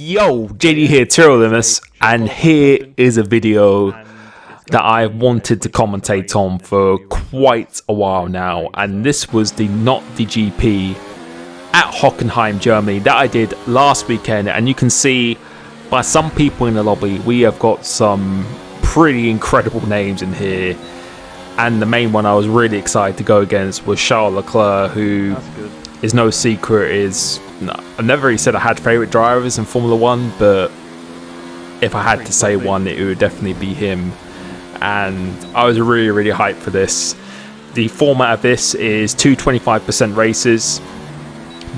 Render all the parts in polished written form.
Yo, JD here, Limitless, and here is a video that I wanted to commentate on for quite a while now, and this was the Not the GP at Hockenheim, Germany that I did last weekend. And you can see by some people in the lobby, we have got some pretty incredible names in here, and the main one I was really excited to go against was Charles Leclerc, who is no secret is... I've never really said I had favourite drivers in Formula 1, but if I had to say one, it would definitely be him. And I was really hyped for this. The format of this is two 25% races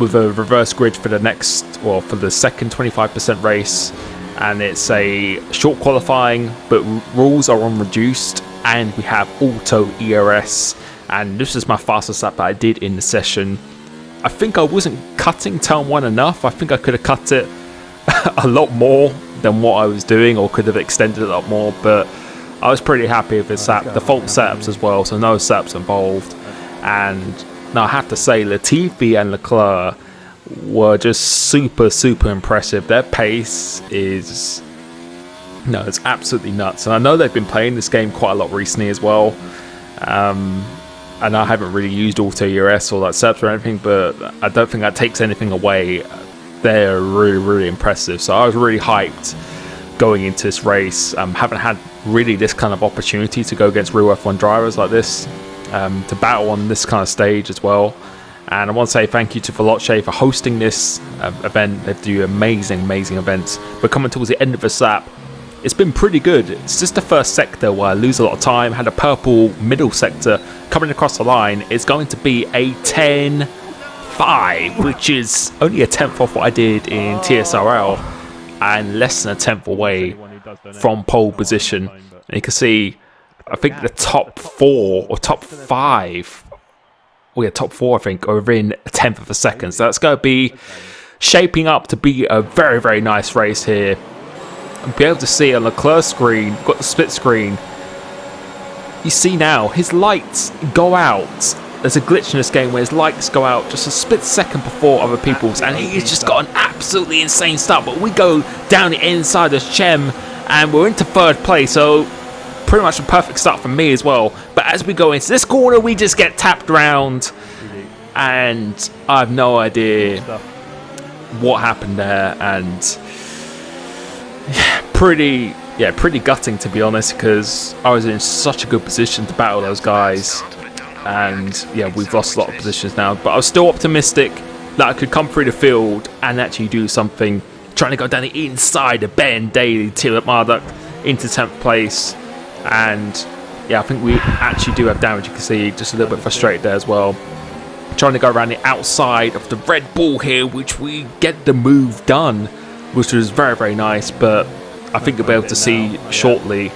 with a reverse grid for the second 25% race, and it's a short qualifying, but rules are on reduced, and we have auto ERS. And this is my fastest lap that I did in the session. I think I wasn't cutting turn one enough. I think I could have cut it a lot more than what I was doing, or could have extended it a lot more, but I was pretty happy with this lap. Default setups as well, so no setups involved. And now I have to say, Latifi and Leclerc were just super impressive. Their pace is... it's absolutely nuts. And I know they've been playing this game quite a lot recently as well. And I haven't really used auto ERS or that setup or anything, but I don't think that takes anything away. They're really impressive. So I was really hyped going into this race. Haven't had really this kind of opportunity to go against real F1 drivers like this, to battle on this kind of stage as well. And I want to say thank you to Veloce for hosting this event. They do amazing events. But coming towards the end of this lap, it's been pretty good. It's just the first sector where I lose a lot of time. Had a purple middle sector coming across the line. It's going to be a 10.5, which is only a tenth off what I did in TSRL, and less than a tenth away from pole position. And you can see, I think the top four or top five, top four I think, are within a tenth of a second. So that's going to be shaping up to be a very nice race here. And be able to see on Leclerc screen, got the split screen. You see now, his lights go out. There's a glitch in this game where his lights go out just a split second before other people's, and he's just got an absolutely insane start. But we go down the inside of Chem, and we're into third place, so pretty much a perfect start for me as well. But as we go into this corner, we just get tapped round, and I have no idea what happened there. And pretty gutting, to be honest, because I was in such a good position to battle those guys, and we've lost a lot of positions now, but I was still optimistic that I could come through the field and actually do something, trying to go down the inside of Ben Daly, Tillett Marduk into 10th place. And I think we actually do have damage. You can see just a little bit frustrated there as well, trying to go around the outside of the Red Bull here, which we get the move done, which was very nice. But I think you'll be able to see shortly,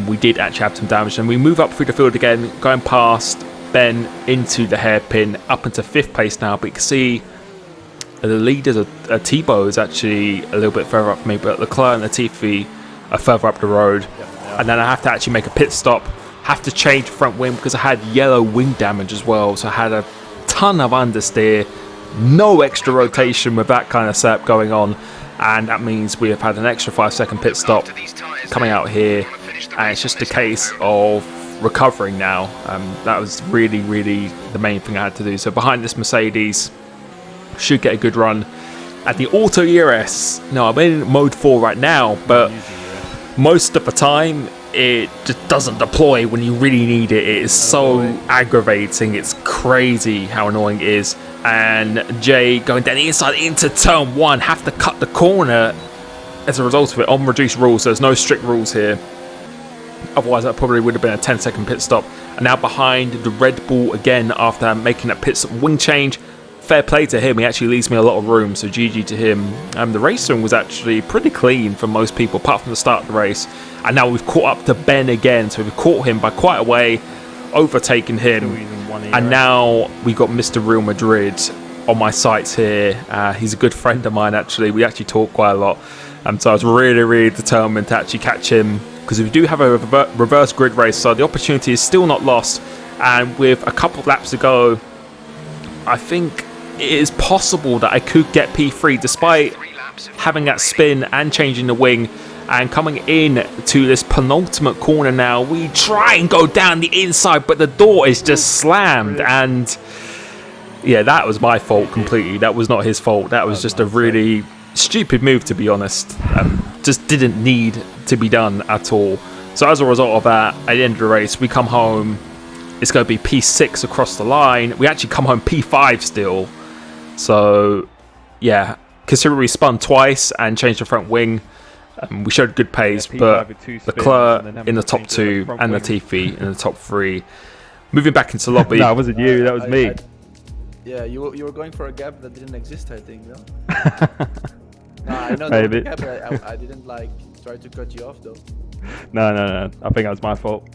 we did actually have some damage, and we move up through the field again, going past Ben into the hairpin, up into 5th place now. But you can see the leaders, Thibaut is actually a little bit further up for me, but Leclerc and Latifi are further up the road. And then I have to actually make a pit stop, have to change front wing because I had yellow wing damage as well, so I had a ton of understeer, no extra rotation with that kind of setup going on. And that means we have had an extra 5-second pit stop coming out here, and it's just a case of recovering now. That was really the main thing I had to do. So behind this Mercedes, should get a good run. At the auto ERS, no, I'm in mode 4 right now, but most of the time it just doesn't deploy when you really need it. It is so aggravating. It's crazy how annoying it is. And Jay going down the inside into turn 1, have to cut the corner as a result of it on reduced rules. So there's no strict rules here. Otherwise that probably would have been a 10-second pit stop. And now behind the Red Bull again after making that pit stop wing change. Fair play to him, he actually leaves me a lot of room, so GG to him. The racing was actually pretty clean for most people, apart from the start of the race. And now we've caught up to Ben again, so we've caught him by quite a way, overtaken him. And now we've got Mr. Real Madrid on my sights here. He's a good friend of mine, actually. We actually talk quite a lot. So I was really determined to actually catch him, because we do have a reverse grid race, so the opportunity is still not lost. And with a couple of laps to go, I think it is possible that I could get P3, despite having that spin and changing the wing and coming in to this penultimate corner now. We try and go down the inside, but the door is just slammed. And yeah, that was my fault completely. That was not his fault. That was just a really stupid move, to be honest. Just didn't need to be done at all. So as a result of that, at the end of the race, we come home. It's going to be P6 across the line. We actually come home P5 still. So yeah, considering we spun twice and changed the front wing, we showed good pace, but Leclerc in the top 2 and Latifi in the top 3. Moving back into lobby. No, it wasn't you, that was me. Yeah, you were going for a gap that didn't exist, I think, no? No, I know the gap, I didn't try to cut you off though. No. I think that was my fault.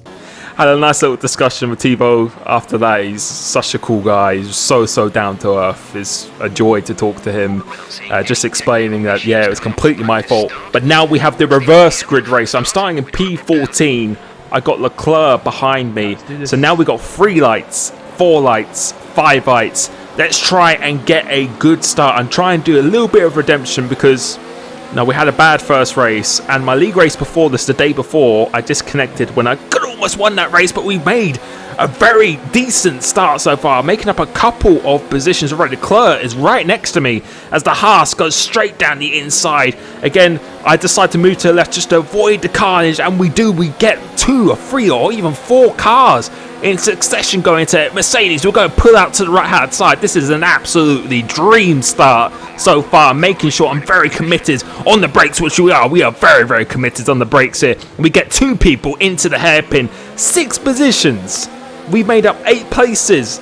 Had a nice little discussion with Thibaut after that. He's such a cool guy. He's so down to earth. It's a joy to talk to him. Just explaining that, yeah, it was completely my fault. But now we have the reverse grid race. I'm starting in P14. I got Leclerc behind me. So now we got 3 lights, 4 lights, 5 lights. Let's try and get a good start and try and do a little bit of redemption, because now we had a bad first race, and my league race before this, the day before, I disconnected when I could almost won that race, but we made a very decent start so far, making up a couple of positions already. Leclerc is right next to me as the Haas goes straight down the inside. Again, I decide to move to the left just to avoid the carnage, and we get 2 or 3 or even 4 cars in succession going to Mercedes. We're going to pull out to the right hand side. This is an absolutely dream start so far, making sure I'm very committed on the brakes, which we are. We are very committed on the brakes here. We get 2 people into the hairpin, 6 positions. We made up 8 places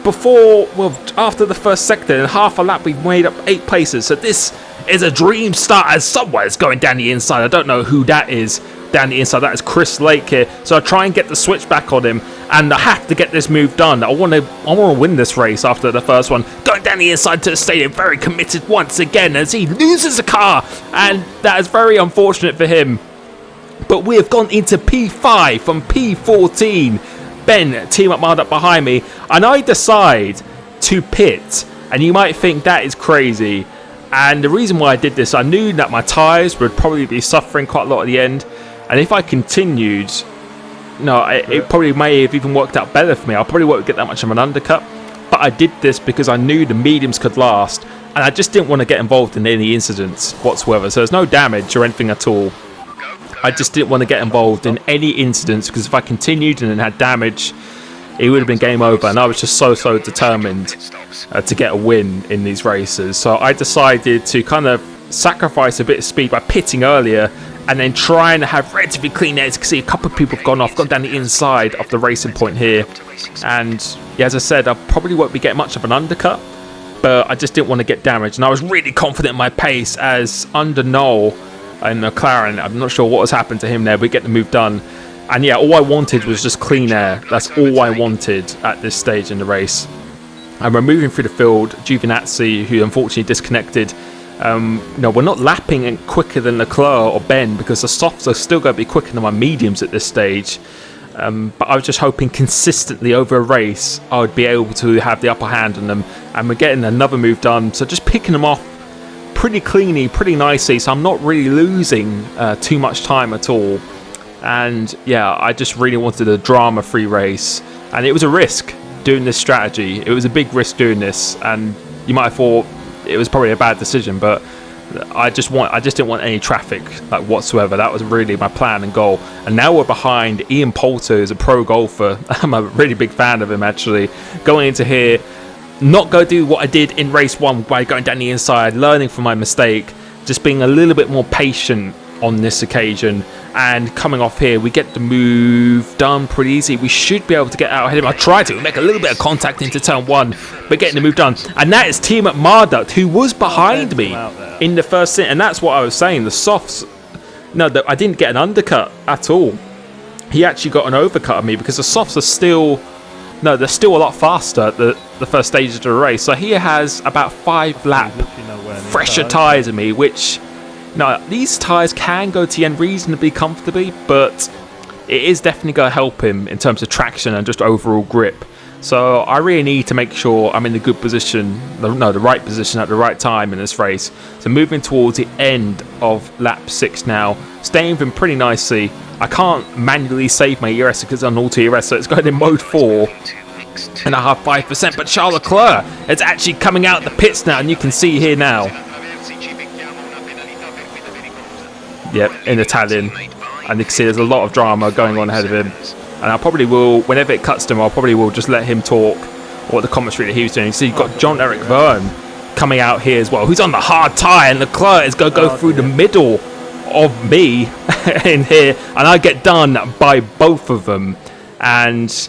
after the first sector. In half a lap, we've made up 8 places. So this is a dream start, as someone's going down the inside. I don't know who that is down the inside. That is Chris Lake here. So I try and get the switch back on him, and I have to get this move done. I want to win this race after the first one. Going down the inside to the stadium, very committed once again as he loses a car, and that is very unfortunate for him. But we have gone into P5 from P14. Ben, team up Mard up behind me, and I decide to pit. And you might think that is crazy. And the reason why I did this, I knew that my tyres would probably be suffering quite a lot at the end. And if I continued, it probably may have even worked out better for me. I probably won't get that much of an undercut. But I did this because I knew the mediums could last. And I just didn't want to get involved in any incidents whatsoever. So there's no damage or anything at all. I just didn't want to get involved in any incidents, because if I continued and then had damage, it would have been game over. And I was just so determined to get a win in these races. So I decided to kind of sacrifice a bit of speed by pitting earlier, and then trying to have relatively clean air. You can see a couple of people have gone down the inside of the racing point here. And yeah, as I said, I probably won't be getting much of an undercut, but I just didn't want to get damaged. And I was really confident in my pace, as under Noel and McLaren, I'm not sure what has happened to him there, but we get the move done. And yeah, all I wanted was just clean air. That's all I wanted at this stage in the race. And we're moving through the field. Giovinazzi, who unfortunately disconnected. We're not lapping quicker than Leclerc or Ben, because the softs are still going to be quicker than my mediums at this stage. But I was just hoping consistently over a race I would be able to have the upper hand on them. And we're getting another move done. So just picking them off pretty cleanly, pretty nicely. So I'm not really losing too much time at all. And yeah, I just really wanted a drama-free race. And it was a risk doing this strategy. It was a big risk doing this. And you might have thought it was probably a bad decision, but I just didn't want any traffic whatsoever. That was really my plan and goal. And now we're behind Ian Poulter, who's a pro golfer. I'm a really big fan of him, actually. Going into here, not go do what I did in race 1 by going down the inside, learning from my mistake, just being a little bit more patient on this occasion. And coming off here, we get the move done pretty easy. We should be able to get out ahead of him. I tried to make a little bit of contact into turn 1, but getting the move done. And that is Team at Marduk, who was behind me in the first stint. And that's what I was saying. The softs, I didn't get an undercut at all. He actually got an overcut of me, because the softs are still, they're still a lot faster at the first stage of the race. So he has about 5 lap fresher tyres than me, which... Now, these tyres can go to the end reasonably comfortably, but it is definitely going to help him in terms of traction and just overall grip. So I really need to make sure I'm in the good position, the right position at the right time in this race. So moving towards the end of lap 6 now, staying with him pretty nicely. I can't manually save my ERS because I'm auto ERS, so it's going in mode 4. And I have 5%, but Charles Leclerc is actually coming out the pits now, and you can see here now. Yep, in Italian. And you can see there's a lot of drama going on ahead of him. And I probably will, whenever it cuts to him, I probably will just let him talk what the commentary that he was doing. So you've got Jean-Eric Vergne coming out here as well, who's on the hard tyre, and Leclerc is going to go through the middle of me in here, and I get done by both of them. And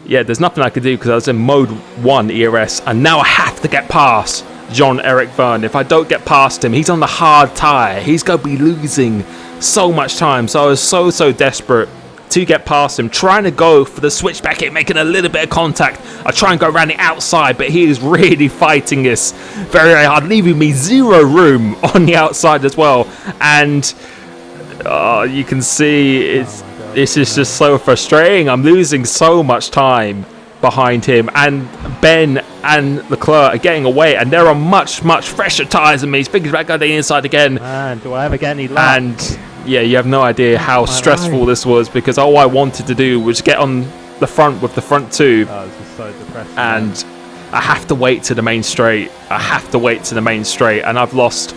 yeah, there's nothing I could do because I was in mode 1 ERS, and now I have to get past Jean-Eric Vergne. If I don't get past him, he's on the hard tyre. He's going to be losing so much time. So I was so desperate to get past him, trying to go for the switchback hit, making a little bit of contact. I try and go around the outside, but he is really fighting this very hard, leaving me zero room on the outside as well. And you can see this is just so frustrating. I'm losing so much time behind him, and Ben and Leclerc are getting away, and they're on much fresher tyres than me. He's thinking about going inside again. Man, do I ever get any luck? And yeah, you have no idea how stressful this was, because all I wanted to do was get on the front with the front two. Oh, this is so depressing. And I have to wait to the main straight. And I've lost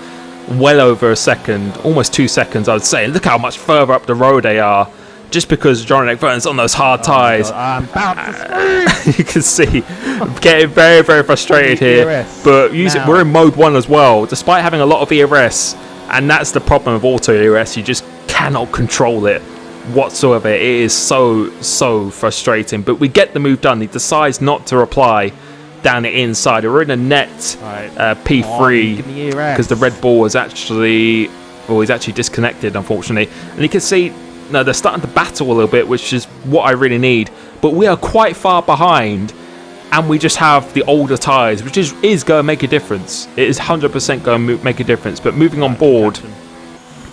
well over a second, almost 2 seconds, I would say. Look how much further up the road they are, just because Jean-Eric Vergne's on those hard tyres. I'm about to scream. You can see I'm getting very frustrated here. But we're in mode 1 as well, despite having a lot of ERS. And that's the problem with auto ERS. You just cannot control it whatsoever. It is so frustrating. But we get the move done. He decides not to reply down the inside. We're in a net P3 because the Red Bull is actually, he's actually disconnected, unfortunately. And you can see, no, they're starting to battle a little bit, which is what I really need. But we are quite far behind, and we just have the older tyres, which is going to make a difference. It is 100% going to make a difference. But moving on board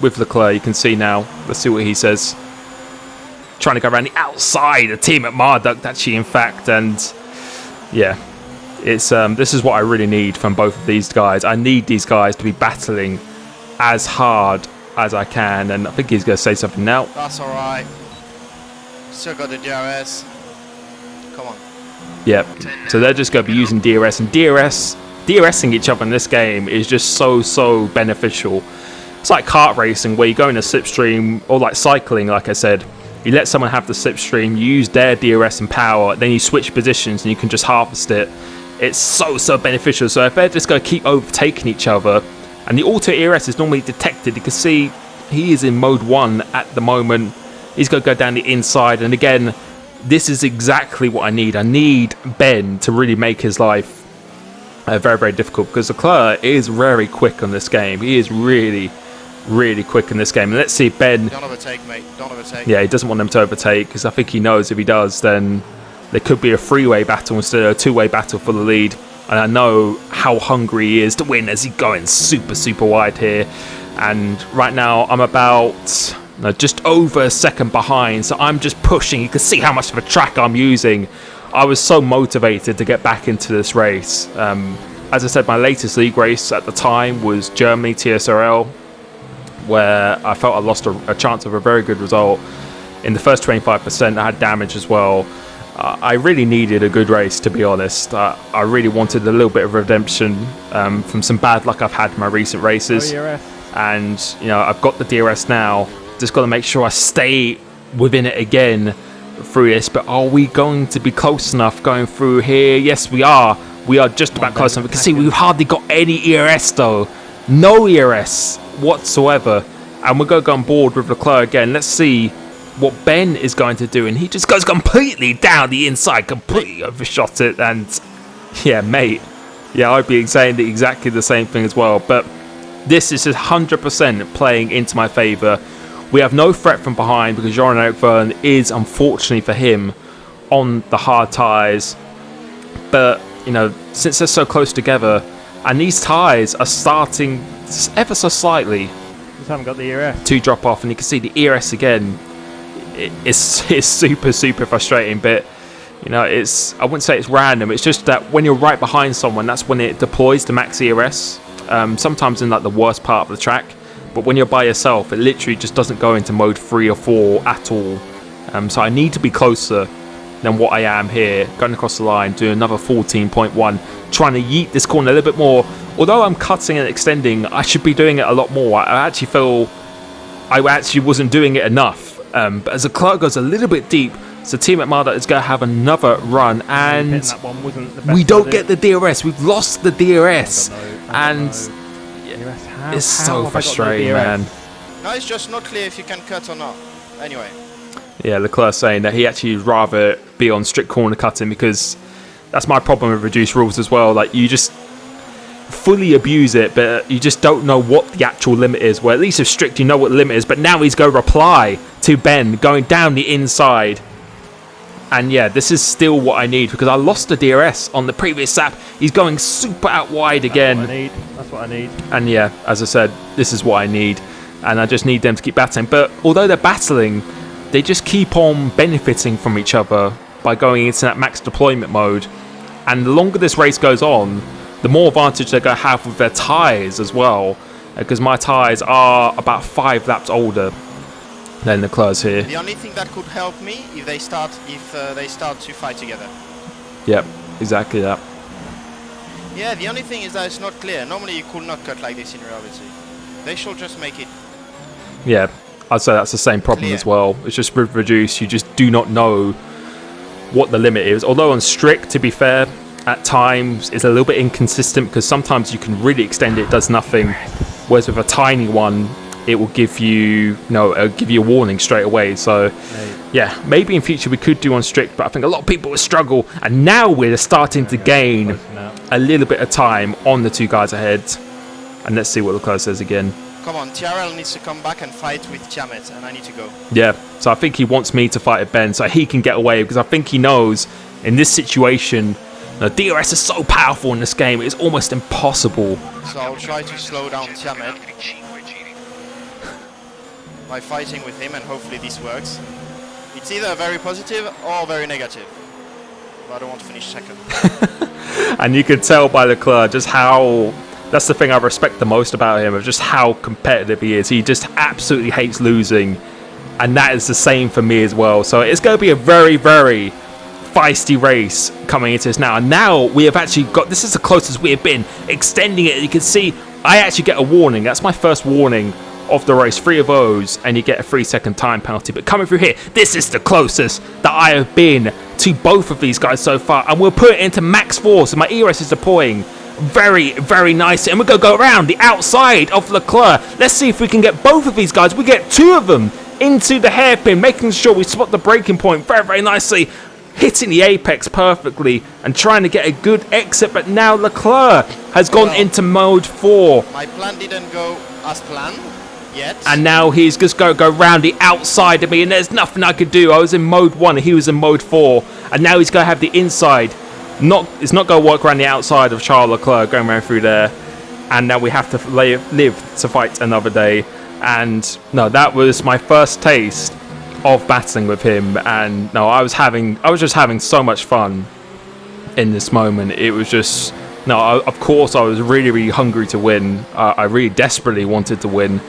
with Leclerc, you can see now. Let's see what he says. Trying to go around the outside, the team at Marduk, actually, in fact. And yeah, it's this is what I really need from both of these guys. I need these guys to be battling as hard as I can. And I think he's going to say something now. That's all right. Still got the DRS. Come on. Yep. So they're just going to be using DRS, and DRSing each other in this game is just so beneficial. It's like kart racing, where you go in a slipstream, or like cycling, like I said. You let someone have the slipstream, you use their DRS and power, then you switch positions and you can just harvest it. It's so beneficial. So if they're just going to keep overtaking each other, and the auto ERS is normally detected, you can see he is in mode 1 at the moment. He's going to go down the inside, and again, this is exactly what I need. I need Ben to really make his life very difficult, because Leclerc is very quick on this game. He is really quick in this game. And let's see if Ben... Don't overtake, mate. Don't overtake. Yeah, he doesn't want them to overtake, because I think he knows if he does, then there could be a three-way battle instead of a two-way battle for the lead. And I know how hungry he is to win, as he's going super wide here. And right now, I'm about... just over a second behind, so I'm just pushing. You can see how much of a track I'm using. I was so motivated to get back into this race. As I said, my latest league race at the time was Germany TSRL, where I felt I lost a chance of a very good result. In the first 25%, I had damage as well. I really needed a good race, to be honest. I really wanted a little bit of redemption from some bad luck I've had in my recent races. And, I've got the DRS now. Just got to make sure I stay within it again through this. But are we going to be close enough going through here? Yes, we are. We are just about close enough. You can see we've hardly got any ERS though. No ERS whatsoever. And we're going to go on board with Leclerc again. Let's see what Ben is going to do. And he just goes completely down the inside. Completely overshot it. And yeah, mate. Yeah, I'd be saying exactly the same thing as well. But this is just 100% playing into my favour. We have no threat from behind because Jean-Eric Vergne is, unfortunately for him, on the hard tyres. But, since they're so close together, and these tyres are starting ever so slightly Just haven't got the ERS. to drop off, and you can see the ERS again. It's super frustrating, but You know, I wouldn't say it's random. It's just that when you're right behind someone, that's when it deploys to max ERS. Sometimes in like the worst part of the track. But when you're by yourself, it literally just doesn't go into mode 3 or 4 at all. So I need to be closer than what I am here, going across the line, doing another 14.1, trying to yeet this corner a little bit more. Although I'm cutting and extending, I should be doing it a lot more. I actually feel I actually wasn't doing it enough. But as Leclerc goes a little bit deep, so Team Armada is going to have another run, and we don't get the DRS. We've lost the DRS, and it's so frustrating, man. No, it's just not clear if you can cut or not. Anyway. Yeah, Leclerc saying that he actually would rather be on strict corner cutting, because that's my problem with reduced rules as well. Like, you just fully abuse it, but you just don't know what the actual limit is. Well, at least with strict, you know what the limit is, but now he's going to reply to Ben going down the inside. And yeah, this is still what I need, because I lost the DRS on the previous lap. He's going super out wide again. That's what I need. And yeah, as I said, this is what I need. And I just need them to keep battling. But although they're battling, they just keep on benefiting from each other by going into that max deployment mode. And the longer this race goes on, the more advantage they're going to have with their tyres as well. Because my tyres are about 5 laps older than Leclerc's here. The only thing that could help me if they start to fight together. Yep, exactly that. Yeah, the only thing is that it's not clear. Normally you could not cut like this in reality. They should just make it. Yeah, I'd say that's the same problem clear. As well. It's just with reduce, you just do not know what the limit is. Although on strict, to be fair, at times it's a little bit inconsistent, because sometimes you can really extend it, it does nothing. Whereas with a tiny one, it will give you, it'll give you a warning straight away. So, yeah, maybe in future we could do on strict, but I think a lot of people will struggle. And now we're starting to gain a little bit of time on the 2 guys ahead. And let's see what Leclerc says again. Come on, TRL needs to come back and fight with Tiamat, and I need to go. Yeah, so I think he wants me to fight at Ben so he can get away, because I think he knows in this situation, DRS is so powerful in this game, it's almost impossible. So I'll try to slow down Tiamat by fighting with him, and hopefully this works. It's either very positive or very negative. But I don't want to finish second. And you can tell by Leclerc just how... That's the thing I respect the most about him, of just how competitive he is. He just absolutely hates losing. And that is the same for me as well. So it's going to be a very, very feisty race coming into this now. And now we have actually got... This is the closest we have been. Extending it. You can see I actually get a warning. That's my first warning of the race. 3 of those, and you get a 3-second time penalty. But coming through here, this is the closest that I have been to both of these guys so far. And we'll put it into max force. And my ERS is deploying very, very nicely. And we're going to go around the outside of Leclerc. Let's see if we can get both of these guys. We get 2 of them into the hairpin, making sure we spot the breaking point very, very nicely. Hitting the apex perfectly and trying to get a good exit. But now Leclerc has gone into mode 4. My plan didn't go as planned yet. And now he's just going to go round the outside of me, and there's nothing I could do. I was in mode 1 and he was in mode 4. And now he's going to have the inside. It's not going to work around the outside of Charles Leclerc, going around through there. And now we have to live to fight another day. And no, that was my first taste of battling with him. And no, I was just having so much fun in this moment. It was just... No, of course I was really, really hungry to win. I really desperately wanted to win.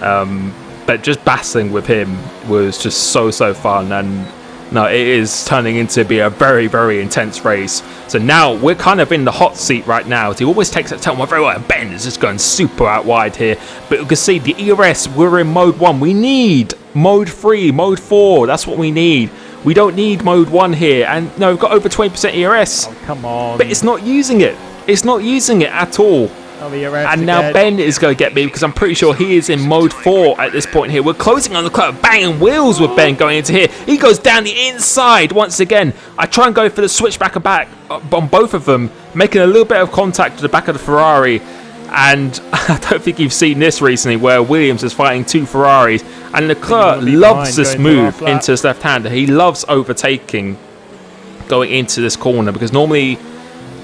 But just battling with him was just so fun. And no, it is turning into be a very, very intense race. So now we're kind of in the hot seat right now. He always takes that time very well. Ben is just going super out wide here. But you can see the ERS, we're in mode 1. We need mode 3, mode 4. That's what we need. We don't need mode 1 here. And no, we've got over 20% ERS. Oh, come on. But it's not using it. It's not using it at all. And now Ben is going to get me, because I'm pretty sure he is in mode 4 at this point here. We're closing on the clock, banging wheels with Ben going into here. He goes down the inside once again. I try and go for the switchback and back on both of them, making a little bit of contact to the back of the Ferrari. And I don't think you've seen this recently, where Williams is fighting 2 Ferraris. And Leclerc loves this move into his left-hander. He loves overtaking going into this corner, because normally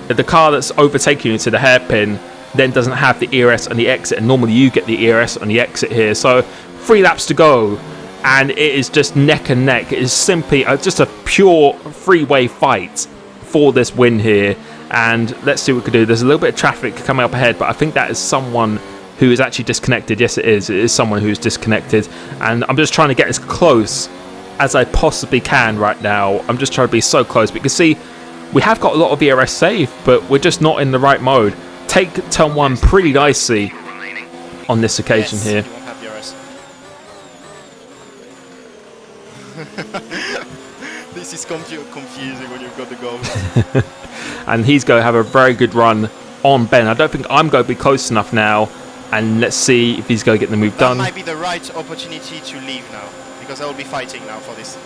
the car that's overtaking you to the hairpin then doesn't have the ERS on the exit, and normally you get the ERS on the exit here. So 3 laps to go, and it is just neck and neck. It is simply just a pure freeway fight for this win here. And let's see what we can do. There's a little bit of traffic coming up ahead, but I think that is someone who is actually disconnected. Yes, it is. It is someone who's disconnected. And I'm just trying to get as close as I possibly can right now. I'm just trying to be so close. But you can see we have got a lot of ERS saved, but we're just not in the right mode. Take turn 1 pretty nicely on this occasion here. You won't have ERS. This is confusing when you've got the goals. And he's going to have a very good run on Ben. I don't think I'm going to be close enough now. And let's see if he's going to get the move done. That might be the right opportunity to leave now, because I will be fighting now for this.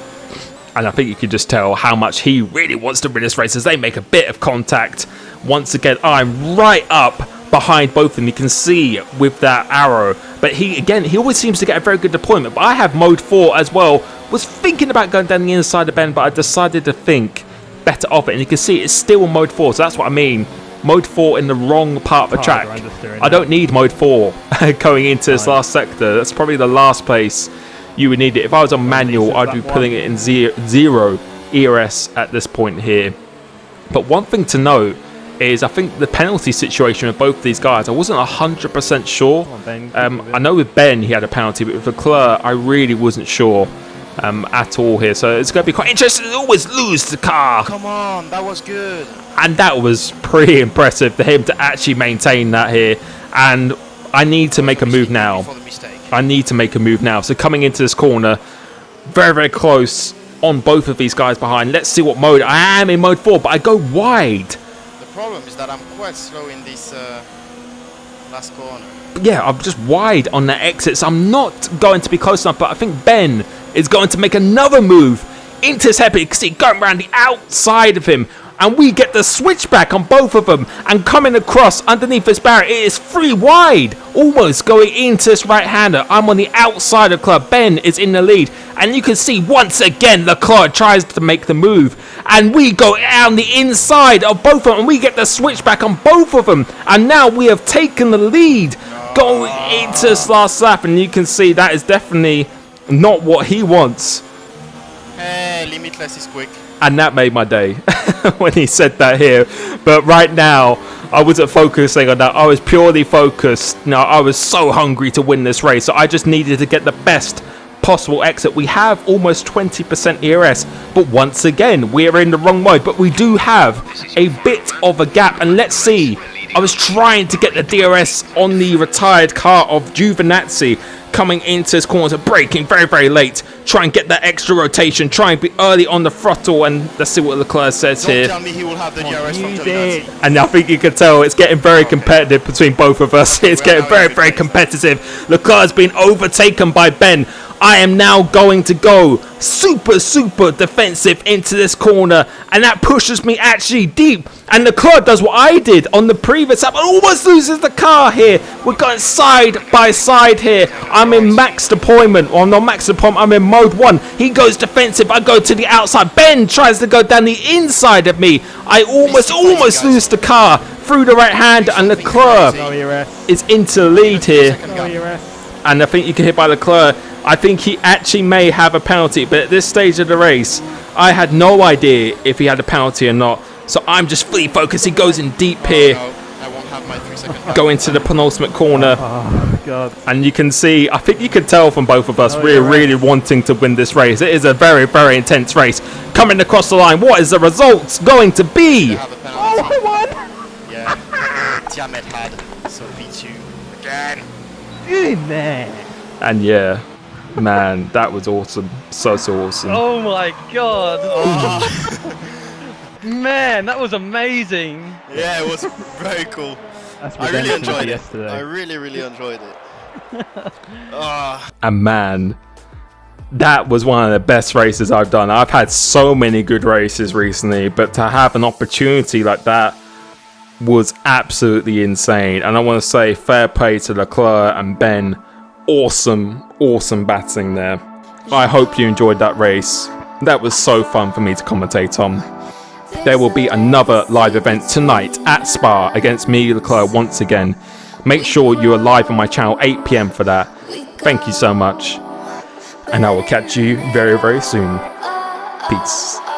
And I think you can just tell how much he really wants to win this race as they make a bit of contact. Once again, I'm right up behind both of them. You can see with that arrow. But he always seems to get a very good deployment. But I have mode 4 as well. Was thinking about going down the inside of Ben, but I decided to think better of it. And you can see it's still mode 4. So that's what I mean. Mode 4 in the wrong part of the track. I don't need mode 4 going into this last sector. That's probably the last place you would need it. If I was on manual, I'd be putting it in zero ERS at this point here. But one thing to note is I think the penalty situation with both these guys, I wasn't 100% sure. I know with Ben he had a penalty, but with Leclerc I really wasn't sure at all here. So it's going to be quite interesting to always lose the car. Come on, that was good. And that was pretty impressive for him to actually maintain that here. And I need to make a move now. I need to make a move now. So coming into this corner, very, very close on both of these guys behind. Let's see what mode. I am in mode 4, but I go wide. The problem is that I'm quite slow in this last corner. Yeah, I'm just wide on the exits. I'm not going to be close enough, but I think Ben is going to make another move into his head. You can see going around the outside of him. And we get the switchback on both of them. And coming across underneath this barrier, it is free wide. Almost going into this right-hander. I'm on the outside of Leclerc. Ben is in the lead. And you can see once again, Leclerc tries to make the move. And we go down the inside of both of them. And we get the switchback on both of them. And now we have taken the lead going into this last lap. And you can see that is definitely not what he wants. Hey, Limitless is quick. And that made my day when he said that here. But right now, I wasn't focusing on that. I was purely focused. Now, I was so hungry to win this race. So I just needed to get the best possible exit. We have almost 20% ERS. But once again, we are in the wrong mode. But we do have a bit of a gap. And let's see. I was trying to get the DRS on the retired car of Giovinazzi. Coming into his corner, braking very, very late. Try and get that extra rotation. Try and be early on the throttle. And let's see what Leclerc says here. Don't tell me he will have the DRS from Giovinazzi. And I think you can tell it's getting very competitive between both of us. It's getting very, very competitive. Leclerc's been overtaken by Ben. I am now going to go super, super defensive into this corner. And that pushes me actually deep. And Leclerc does what I did on the previous lap. Almost loses the car here. We're going side by side here. I'm in max deployment. Well, not max deployment. I'm in mode 1. He goes defensive. I go to the outside. Ben tries to go down the inside of me. I almost lose the car through the right hand. And Leclerc is into the lead here. And I think you can hit by Leclerc. I think he actually may have a penalty, but at this stage of the race, I had no idea if he had a penalty or not. So I'm just fully focused. He goes in deep here. No, I won't have my 3 second. Go into the penultimate corner. Oh, God. And you can see, I think you can tell from both of us, we're really wanting to win this race. It is a very, very intense race. Coming across the line, what is the result going to be? Oh, I won! Yeah. Diamet had, so B2 again. In there. And yeah. Man, that was awesome. So awesome. Oh my god. Man, that was amazing. Yeah, it was very cool. I really enjoyed it. I really enjoyed it. And man, that was one of the best races I've done. I've had so many good races recently, but to have an opportunity like that was absolutely insane. And I want to say fair play to Leclerc and Ben. Awesome battling there. I hope you enjoyed that race. That was so fun for me to commentate on. There will be another live event tonight at Spa against me, Leclerc, once again. Make sure you are live on my channel 8 PM for that. Thank you so much. and I will catch you very, very soon. Peace.